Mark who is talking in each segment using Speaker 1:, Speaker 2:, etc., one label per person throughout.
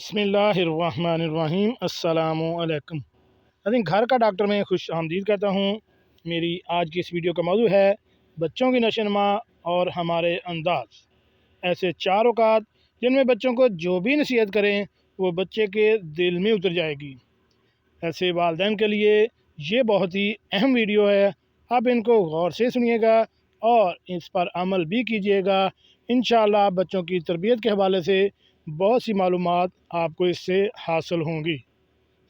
Speaker 1: बिस्मिल्लाहिर्रहमानिर्रहीम अस्सलामुअलैकुम। घर का डॉक्टर में खुश आमदीद कहता हूँ। मेरी आज की इस वीडियो का मौजू है बच्चों की नशोनुमा और हमारे अंदाज। ऐसे चार औकात जिनमें बच्चों को जो भी नसीहत करें वो बच्चे के दिल में उतर जाएगी। ऐसे वालिदैन के लिए ये बहुत ही अहम वीडियो है। आप इनको गौर से सुनिएगा और इस पर अमल भी कीजिएगा। इंशाअल्लाह बच्चों की तरबियत के हवाले से बहुत सी मालूमात आपको इससे हासिल होंगी।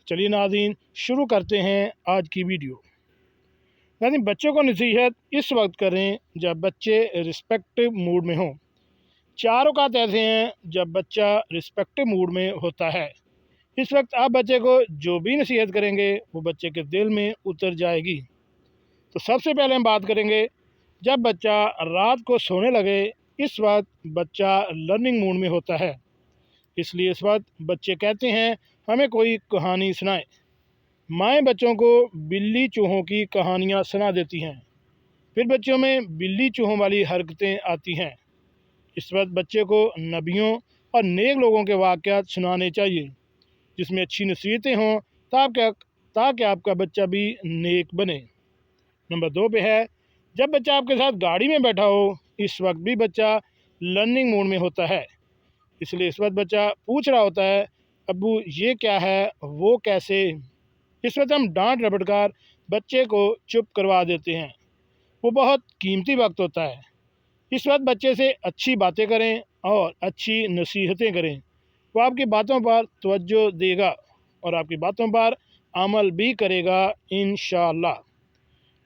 Speaker 1: चलिए नाज़रीन, शुरू करते हैं आज की वीडियो। नाज़रीन, बच्चों को नसीहत इस वक्त करें जब बच्चे रिस्पेक्टिव मूड में हों। चार औकात ऐसे हैं जब बच्चा रिस्पेक्टिव मूड में होता है। इस वक्त आप बच्चे को जो भी नसीहत करेंगे वो बच्चे के दिल में उतर जाएगी। तो सबसे पहले हम बात करेंगे जब बच्चा रात को सोने लगे। इस वक्त बच्चा लर्निंग मूड में होता है, इसलिए इस वक्त बच्चे कहते हैं हमें कोई कहानी सुनाए। माएँ बच्चों को बिल्ली चूहों की कहानियाँ सुना देती हैं, फिर बच्चों में बिल्ली चूहों वाली हरकतें आती हैं। इस वक्त बच्चे को नबियों और नेक लोगों के वाक़यात सुनाने चाहिए जिसमें अच्छी नसीहतें हों ताकि आपका बच्चा भी नेक बने। नंबर 2 पे है जब बच्चा आपके साथ गाड़ी में बैठा हो। इस वक्त भी बच्चा लर्निंग मूड में होता है, इसलिए इस वक्त बच्चा पूछ रहा होता है अब्बू ये क्या है, वो कैसे। इस वक्त हम डांट रपटकार बच्चे को चुप करवा देते हैं। वो बहुत कीमती वक्त होता है। इस वक्त बच्चे से अच्छी बातें करें और अच्छी नसीहतें करें। वो आपकी बातों पर तवज्जो देगा और आपकी बातों पर अमल भी करेगा इंशाअल्लाह।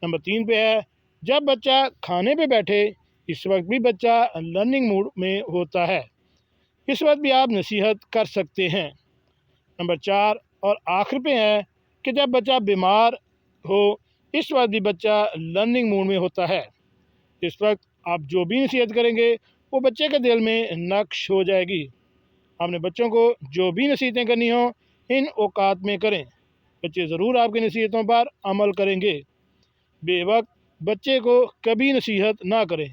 Speaker 1: नंबर 3 पे है जब बच्चा खाने पे बैठे। इस वक्त भी बच्चा लर्निंग मूड में होता है, इस वक्त भी आप नसीहत कर सकते हैं। नंबर 4 और आखिर पे है कि जब बच्चा बीमार हो। इस वक्त भी बच्चा लर्निंग मूड में होता है। इस वक्त आप जो भी नसीहत करेंगे वो बच्चे के दिल में नक्श हो जाएगी। आपने बच्चों को जो भी नसीहतें करनी हो इन औकात में करें। बच्चे ज़रूर आपकी नसीहतों पर अमल करेंगे। बेवक्त बच्चे को कभी नसीहत ना करें,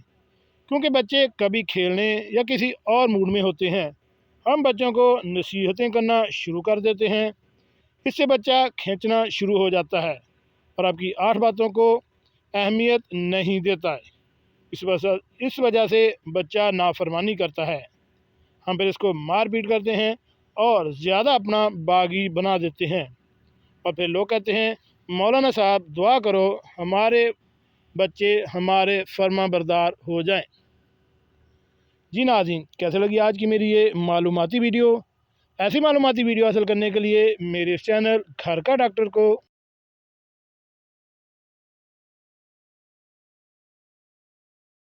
Speaker 1: क्योंकि बच्चे कभी खेलने या किसी और मूड में होते हैं। हम बच्चों को नसीहतें करना शुरू कर देते हैं, इससे बच्चा खींचना शुरू हो जाता है और आपकी 8 बातों को अहमियत नहीं देता है। इस वजह से बच्चा नाफरमानी करता है। हम फिर इसको मार पीट करते हैं और ज़्यादा अपना बागी बना देते हैं और फिर लोग कहते हैं मौलाना साहब दुआ करो हमारे बच्चे हमारे फर्मा बरदार हो जाएं। जी नाज़रीन, कैसे लगी आज की मेरी ये मालूमाती वीडियो। ऐसी मालूमाती वीडियो हासिल करने के लिए मेरे इस चैनल घर का डॉक्टर को